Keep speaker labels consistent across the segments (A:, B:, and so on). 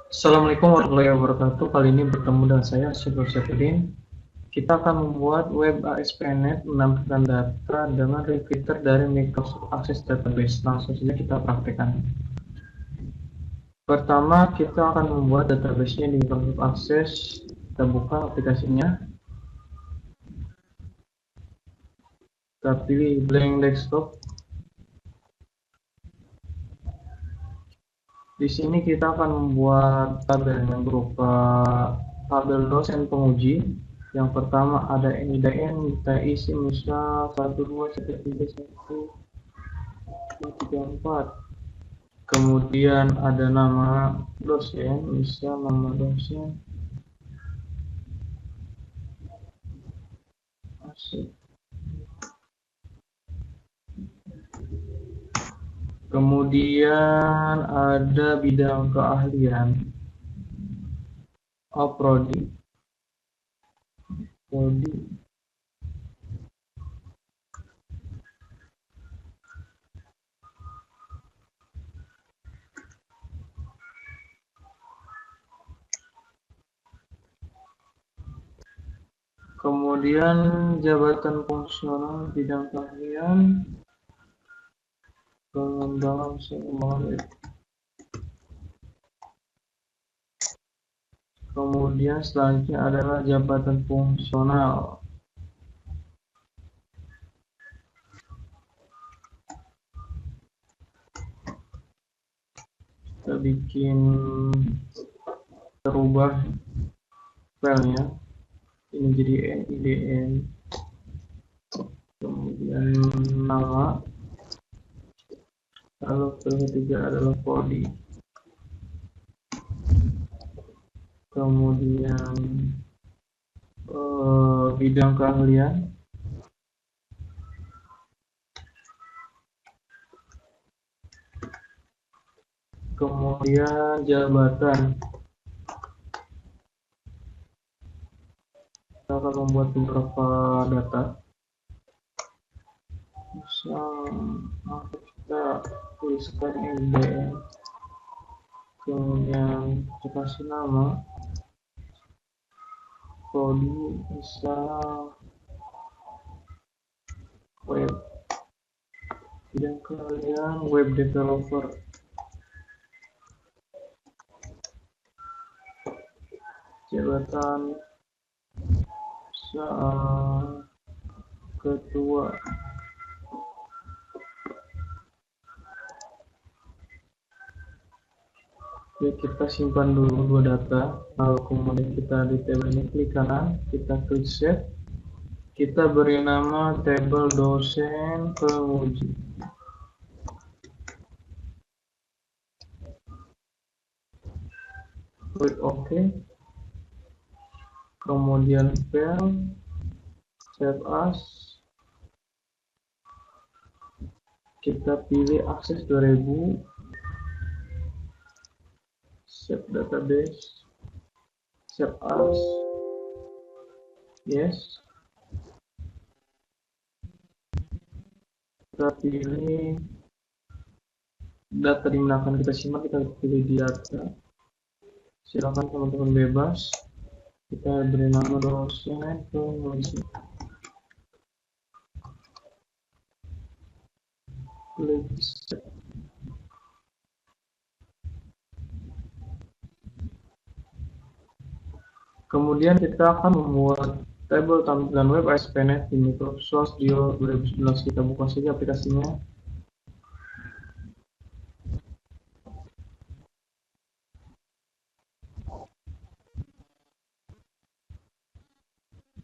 A: Assalamualaikum warahmatullahi wabarakatuh. Kali ini bertemu dengan saya, Syiful Syafruddin. Kita akan membuat web ASP.NET menampilkan data dengan repeater dari Microsoft Access Database. Langsung saja kita praktekkan. Pertama, kita akan membuat database-nya di Microsoft Access. Kita buka aplikasinya. Kita pilih blank desktop. Di sini kita akan membuat tabel yang berupa tabel dosen penguji. Yang pertama ada NIDN, kita isi misal 12131134. Kemudian ada nama dosen, misal nama dosen asik. Kemudian ada bidang keahlian, prodi. Kemudian jabatan fungsional bidang keahlian, pengembangan semangat. Kemudian selanjutnya adalah jabatan fungsional. Kita bikin terubah filenya. Ini jadi NIDN. Kemudian nama. Lalu ketiga adalah prodi. Kemudian bidang keahlian. Kemudian jabatan. Kita akan membuat beberapa data. Misal kita tuliskan NIDN. Kemudian kita kasih nama prodi, misal web, bidang keahlian web developer. Jabatan ketua. Ya, kita simpan dulu dua data, lalu kemudian kita di tabel ini klik kanan, kita klik save, kita beri nama tabel dosen penguji. Klik OK, kemudian file, save as, kita pilih Access 2000, save database, save as, yes. Kita pilih data di mana akan kita simpan, kita pilih di data. Silakan teman-teman bebas. Kita beri nama dosen penguji. Klik save. Kemudian kita akan membuat tabel tampilan web ASP.NET di Microsoft Studio 2019. Kita buka saja aplikasinya.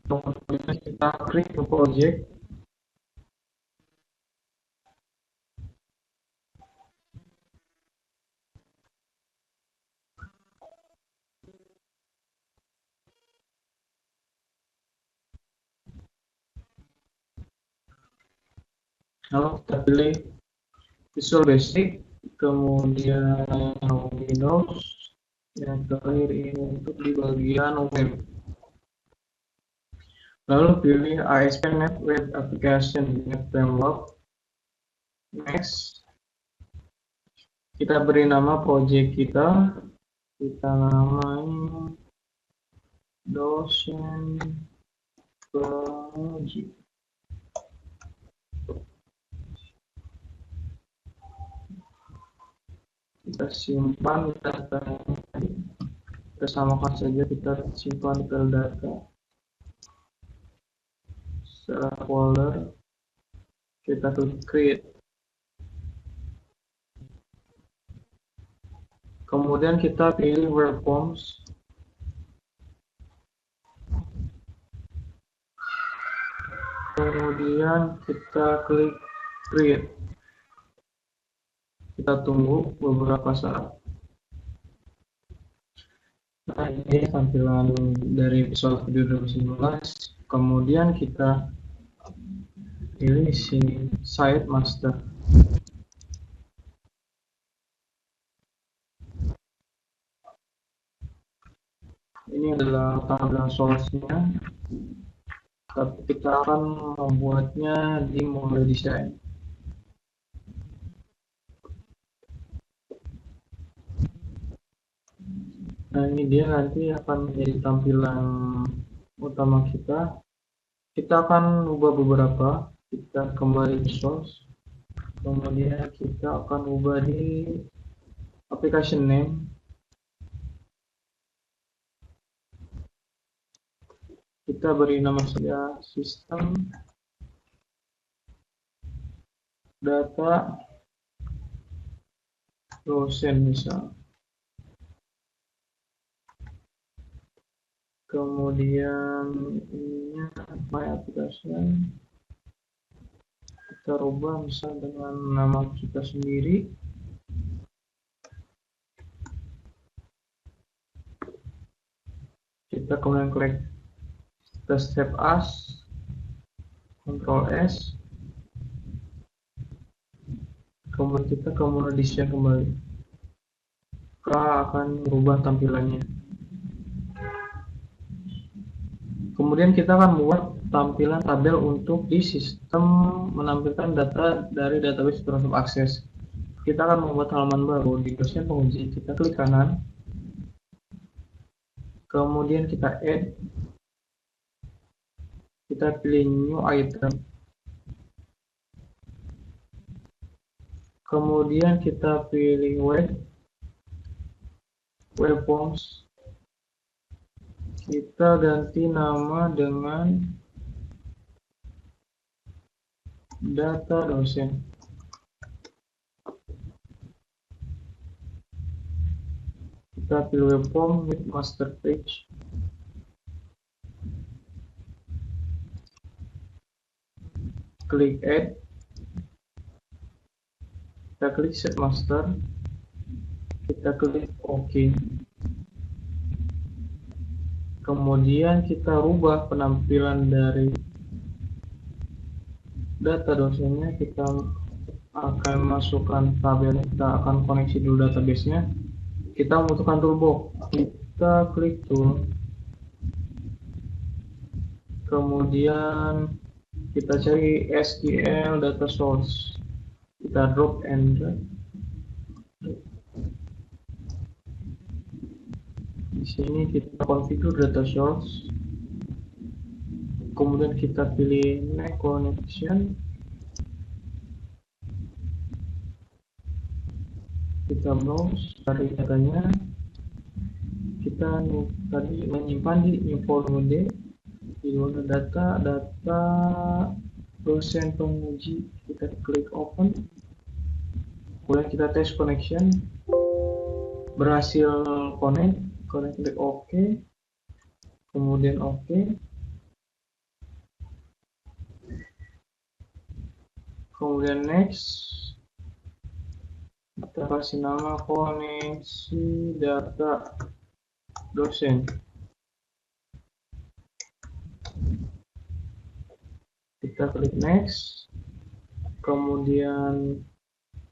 A: Kemudian kita klik ke project. Lalu kita pilih Visual Basic, kemudian Windows, yang terakhir ini untuk di bagian web. Lalu pilih ASP.NET Web Application Framework. Next, kita beri nama project kita. kita namain dosen penguji. Kita simpan data tadi. Kita samakan saja, kita simpan file data secara folder, kita klik create. Kemudian kita pilih web forms. Kemudian kita klik create. Kita tunggu beberapa saat. Nah, ini tampilan dari Visual Studio 2019. Kemudian kita pilih si site master. Ini adalah tampilan source-nya. Tapi kita akan membuatnya di mode desain. Nah, ini dia nanti akan menjadi tampilan utama kita. Kita akan ubah beberapa. Kita kembali ke source. Kemudian kita akan ubah di application name. Kita beri nama saja sistem data dosen misal. Kemudian ininya my application kita rubah misal dengan nama kita sendiri. Kita kemudian klik kita save as, Ctrl S, kemudian kita ke mode desain kembali. Kita akan merubah tampilannya. Kemudian kita akan membuat tampilan tabel untuk di sistem menampilkan data dari database Microsoft Access. Kita akan membuat halaman baru di dosen penguji. Kita klik kanan, kemudian kita add, kita pilih new item, kemudian kita pilih web forms, kita ganti nama dengan data dosen. Kita pilih web form with master page. Klik add. Kita klik set master. Kita klik OK. Kemudian kita rubah penampilan dari data dosennya. Kita akan masukkan tabel, kita akan koneksi dulu database-nya. Kita membutuhkan toolbox. Kita klik tool. Kemudian kita cari SQL data source. Kita drop and drag. Di sini kita configure data source. Kemudian kita pilih make connection. Kita browse cari datanya. Kita tadi menyimpan di new folder di mana data dosen penguji. Kita klik open. Kemudian kita tes connection. Berhasil connect. Klik OK. Kemudian OK. Kemudian next. Kita kasih nama koneksi data dosen. Kita klik next. Kemudian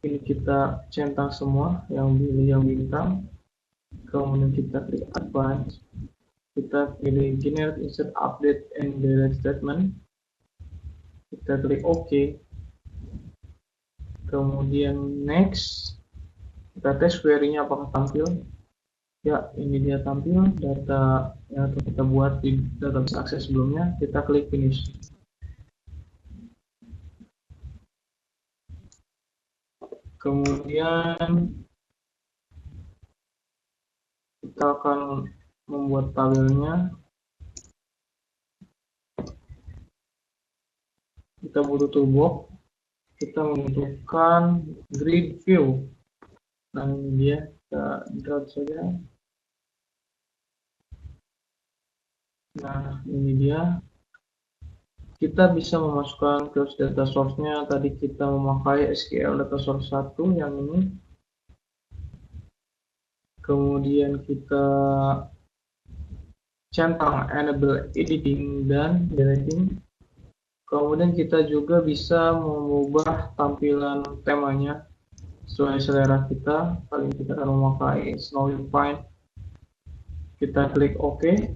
A: ini kita centang semua yang bintang. Kemudian kita klik advance. Kita pilih generate, insert, update, and delete statement. Kita klik OK. Kemudian next. Kita tes query-nya apakah tampil. Ya, ini dia tampil data yang kita buat di database akses sebelumnya. Kita klik finish. Kemudian kita akan membuat tabelnya. Kita butuh toolbox. Kita membutuhkan grid view. Nah, ini dia. Kita drag saja. Nah, ini dia. Kita bisa memasukkan ke data source-nya. Tadi kita memakai SQL data source 1 yang ini. Kemudian kita centang enable editing dan deleting. Kemudian kita juga bisa mengubah tampilan temanya sesuai selera kita. Kali ini kita akan memakai Snowy Fine. Kita klik OK.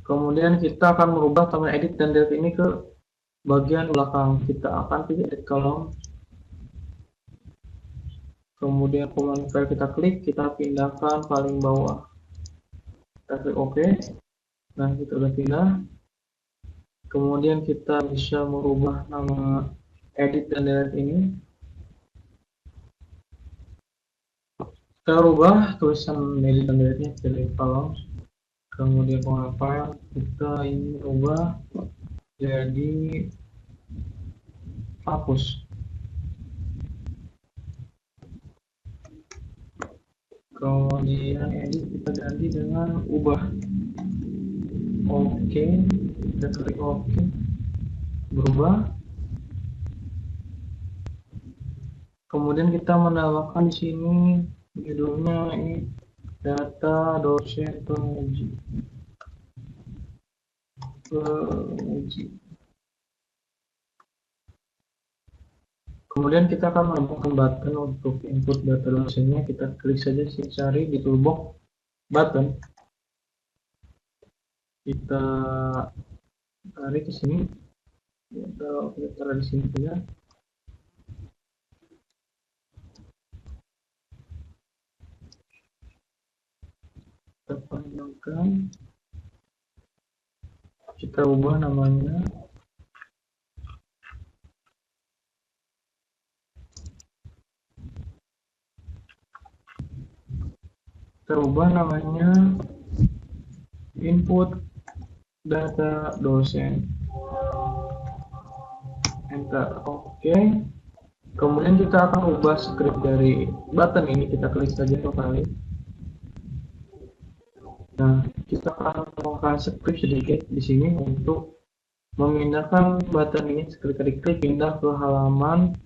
A: Kemudian kita akan merubah tampilan edit dan delete ini ke bagian belakang. Kita akan pilih edit column. Kemudian command file kita klik, kita pindahkan paling bawah. Kita klik OK. Nah, kita sudah pindah. Kemudian kita bisa merubah nama edit dan delete ini. Kita rubah tulisan edit dan delete-nya, pilih columns. Kemudian command file kita ini rubah jadi hapus. Kemudian edit kita ganti dengan ubah. Oke, kita klik OK. Berubah. Kemudian kita menambahkan di sini judulnya ini data dosen penguji. Kemudian kita akan menambahkan button untuk input data dosennya. Kita klik saja cari di toolbox button. Kita tarik ke sini. Kita taruh di sini saja. Kita panjangkan. Kita ubah namanya. Ubah namanya input data dosen. Enter. Oke. Kemudian kita akan ubah script dari button ini. Kita klik saja dua kali. Nah, kita akan melakukan script sedikit di sini untuk memindahkan button ini. Sekali klik pindah ke halaman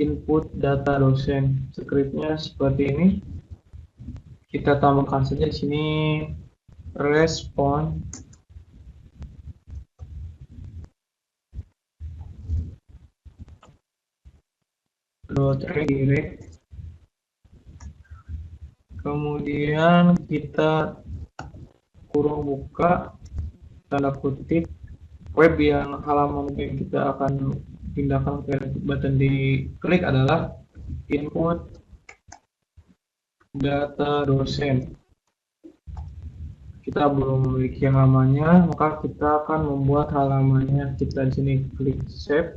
A: input data dosen. Scriptnya seperti ini. Kita tambahkan saja di sini respon .redirect. Kemudian kita kurung buka tanda kutip web yang halaman yang kita akan pindahkan ke button diklik adalah input data dosen. Kita belum memiliki halamannya, maka kita akan membuat halamannya. Kita di sini klik save.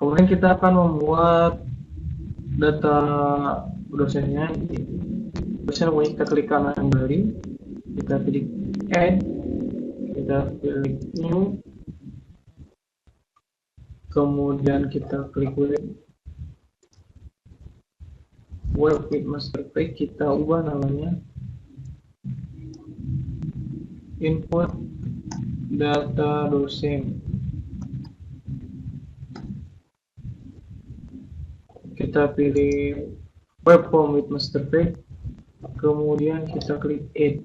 A: Kemudian kita akan membuat data dosennya. Dosen kita klik kanan kembali. Kita pilih add. Kita pilih new. Kemudian kita klik web with master page. Kita ubah namanya input data dosen. Kita pilih web form with master page. Kemudian kita klik add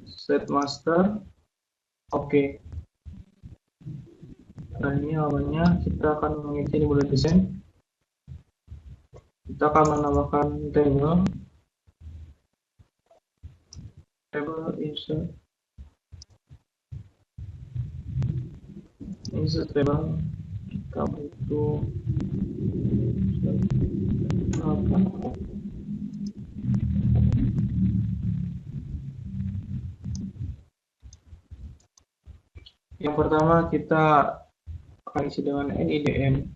A: set master. Oke. Nah, ini awalnya kita akan mengisi mulai desain. Kita akan menambahkan table insert table. Kita butuh Yang pertama kita akan isi dengan NIDM,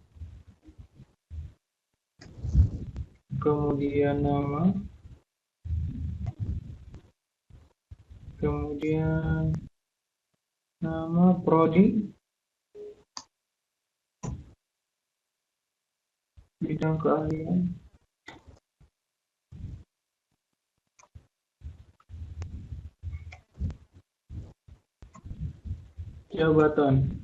A: kemudian nama, kemudian nama prodi, bidang keahlian, jabatan.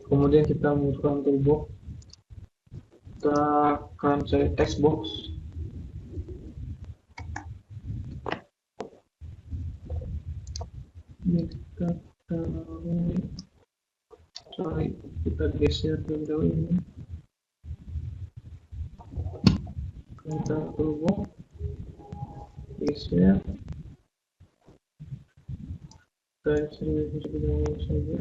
A: Kemudian kita membutuhkan toolbox. Kita akan cari text box. Ini kita taruh, sorry, kita geser terlebih dahulu ini. Kita toolbox, geser. Kita geser saja.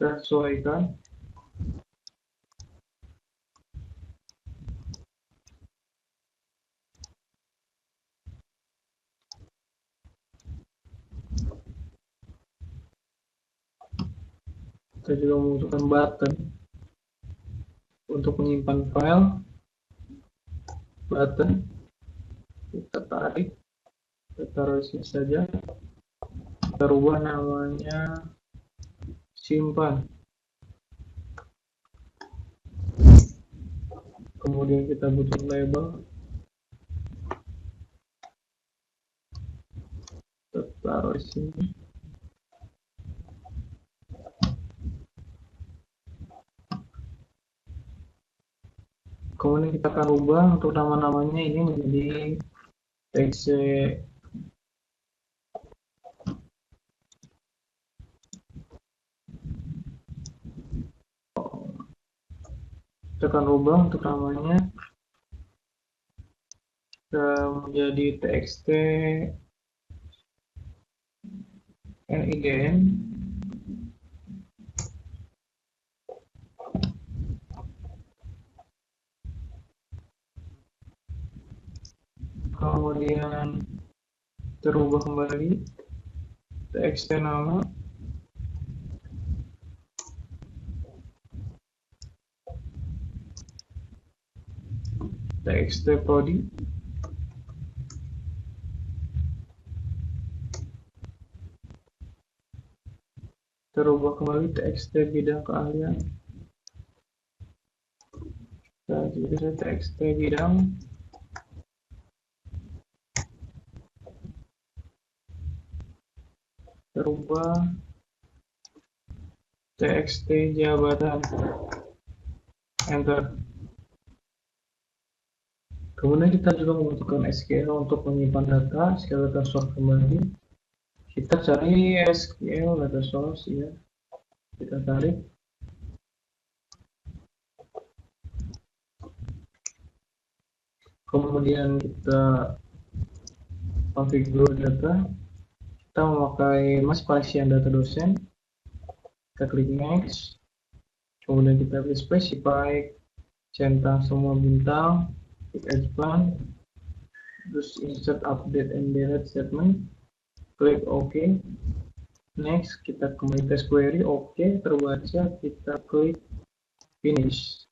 A: Kita sesuaikan. Kita juga membutuhkan button untuk menyimpan file. Button kita tarik, kita taruh di sini saja. Kita rubah namanya simpan. Kemudian kita butuh label. Kita taruh di sini. Kemudian kita akan rubah untuk nama-namanya ini menjadi txt. Kita akan rubah untuk namanya menjadi txt NIDM. Kemudian terubah kembali txt nama, txt prodi, terubah kembali txt bidang keahlian, jadi txt bidang, terubah txt jabatan, enter. Kemudian kita juga membutuhkan SQL untuk menyimpan data, SQL data source kembali. Kita cari SQL data source ya. Kita tarik. Kemudian kita configure data. Kita memakai masih Bayesian data dosen. Kita klik next. Kemudian kita klik specify, centang semua bintang. Klik expand, terus insert update and delete statement, klik OK. Next kita kembali test query, OK terbaca, kita klik finish.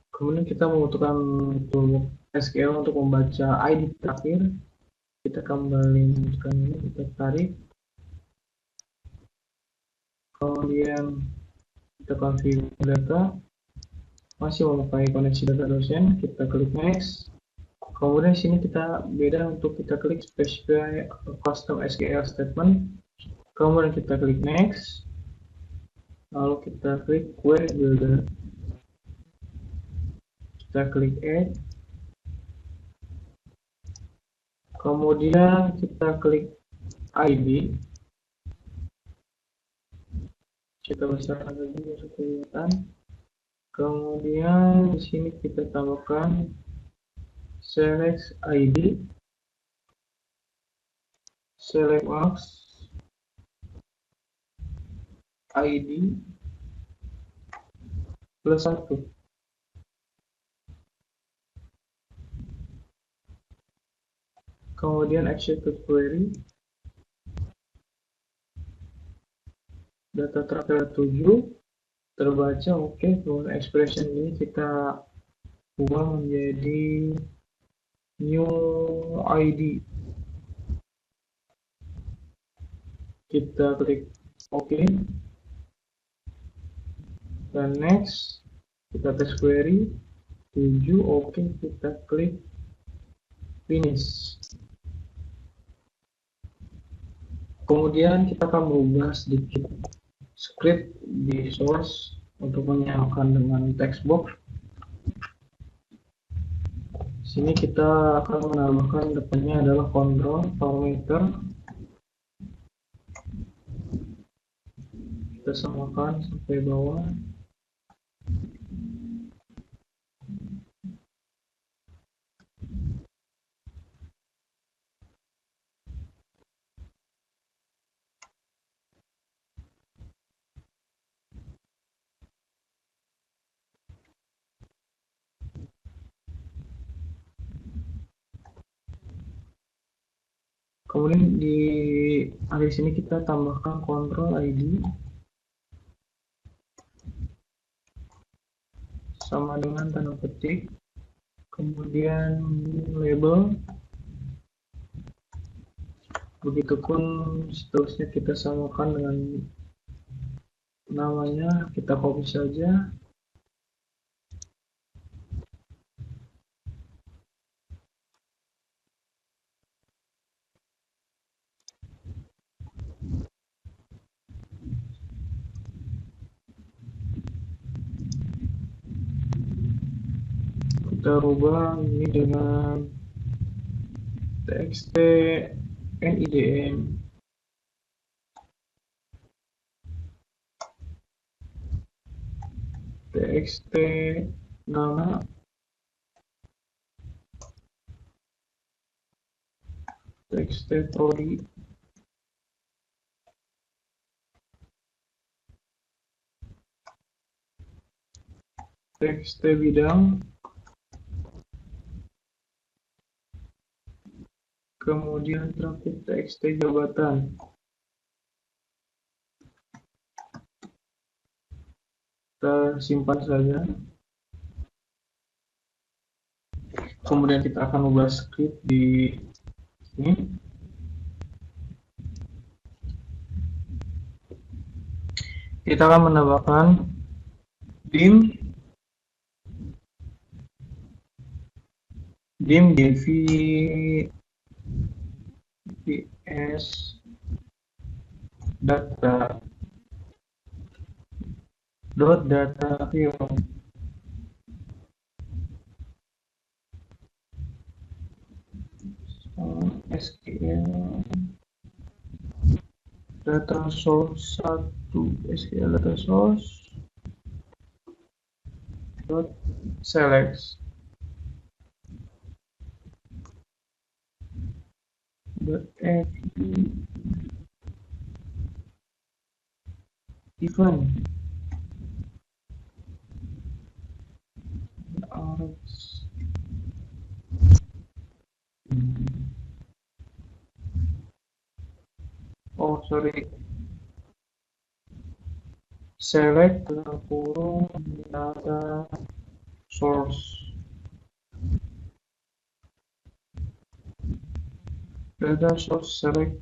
A: Kemudian kita membutuhkan tool SQL untuk membaca ID terakhir. Kita kembali membutuhkan ini, kita tarik, kemudian kita configure data. Masih memakai koneksi data dosen, kita klik next. Kemudian sini kita beda untuk kita klik specify custom SQL statement. Kemudian kita klik next. Lalu kita klik query builder. Kita klik add. Kemudian kita klik ID. Kita besarkan lagi biar kelihatan. Kemudian di sini kita tambahkan select ID. select max ID plus 1. Kemudian execute query, data terakhir 7 terbaca, oke. Kemudian expression ini kita ubah menjadi new ID, kita klik oke, dan next, kita tes query 7, oke, kita klik finish. Kemudian kita akan merubah sedikit script di source untuk menyamakan dengan text box. Sini kita akan menambahkan depannya adalah control parameter. Kita samakan sampai bawah. Kemudian di area sini kita tambahkan control ID sama dengan tanda petik, kemudian label, begitupun seterusnya kita samakan dengan namanya, kita copy saja. Kita rubah ini dengan txt nidm, txt nama, txt prodi, txt bidang, kemudian terakhir txt jabatan. Kita simpan saja. Kemudian kita akan ubah script di sini. Kita akan menambahkan dim dvs data view SQL data source 1 SQL data source dot select dot event select kurung data source select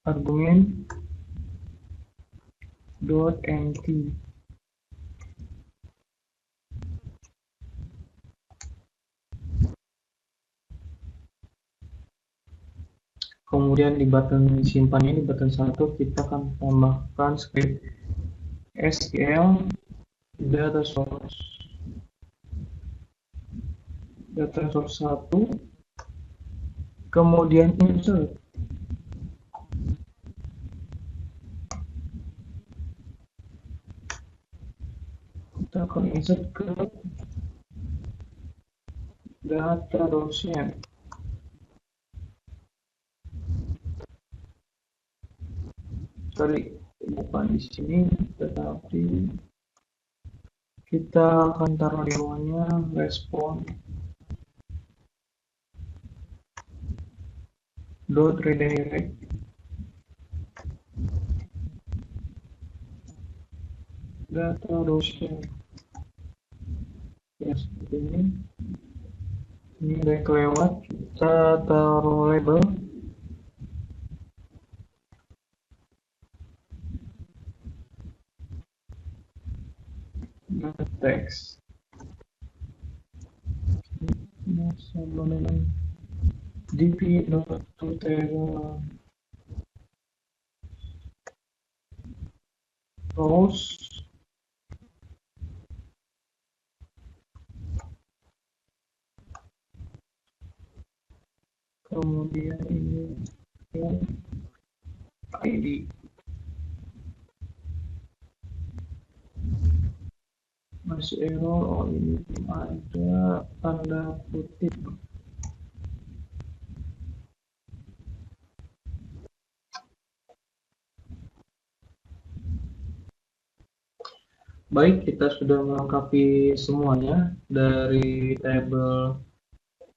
A: argumen dot empty. Kemudian di button simpan ini, button 1, kita akan tambahkan script SQL data source 1, kemudian insert. Kita akan insert ke data dosen. tadi bukan di sini, tetapi kita akan taruh di bawahnya respon dot redirect data dosen. Ya, seperti ini udah kelewat, kita taruh label teks. dp.table rows kemudian ini ID masih error. Oh, ini belum ada tanda kutip. Baik, kita sudah melengkapi semuanya dari table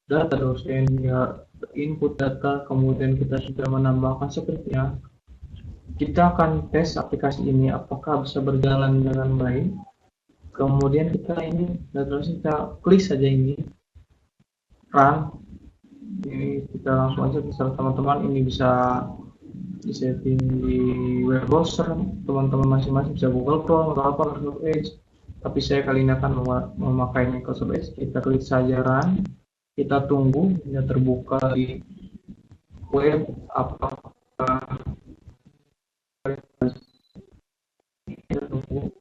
A: data dosen ya, input data, kemudian kita sudah menambahkan scriptnya. Kita akan tes aplikasi ini apakah bisa berjalan dengan baik. Kemudian kita ini data dosen, kita klik saja ini run. Ini kita langsung aja, bisa teman-teman ini bisa disetting di web browser, teman-teman masing-masing bisa Google Chrome atau apa, Microsoft Edge, tapi saya kali ini akan memakai Microsoft Edge. Kita klik saja run, kita tunggu ini terbuka di web apakah kita tunggu.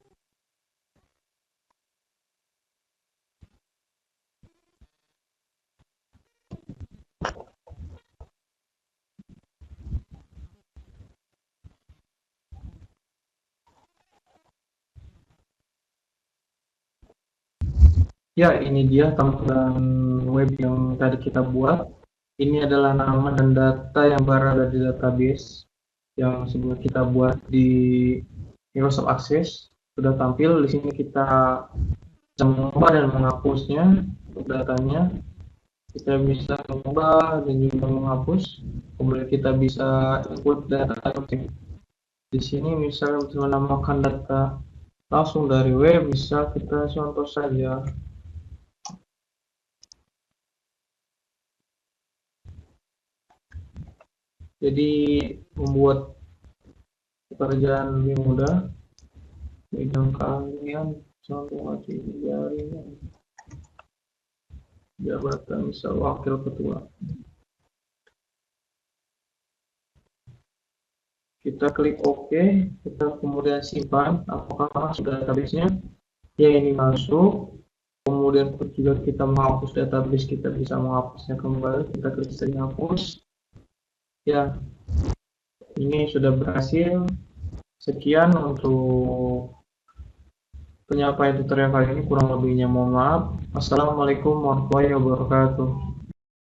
A: Ya, ini dia tampilan web yang tadi kita buat. Ini adalah nama dan data yang berada di database yang sebelum kita buat di Microsoft Access. Sudah tampil di sini, kita bisa mengubah dan menghapusnya untuk datanya. Kita bisa mengubah dan juga menghapus. Kemudian kita bisa input data. Di sini misalnya bisa menambahkan data langsung dari web, bisa kita contoh saja. Jadi membuat pekerjaan lebih mudah. Bidang keahlian, contoh aja jaringan, jabatan misal wakil ketua. Kita klik OK, kita kemudian simpan apakah sudah database-nya. Ya, ini masuk. Kemudian juga kita menghapus database, kita bisa menghapusnya kembali. Kita klik saja hapus. Ya, ini sudah berhasil. Sekian untuk penyampaian tutorial kali ini, kurang lebihnya mohon maaf. Assalamualaikum warahmatullahi wabarakatuh.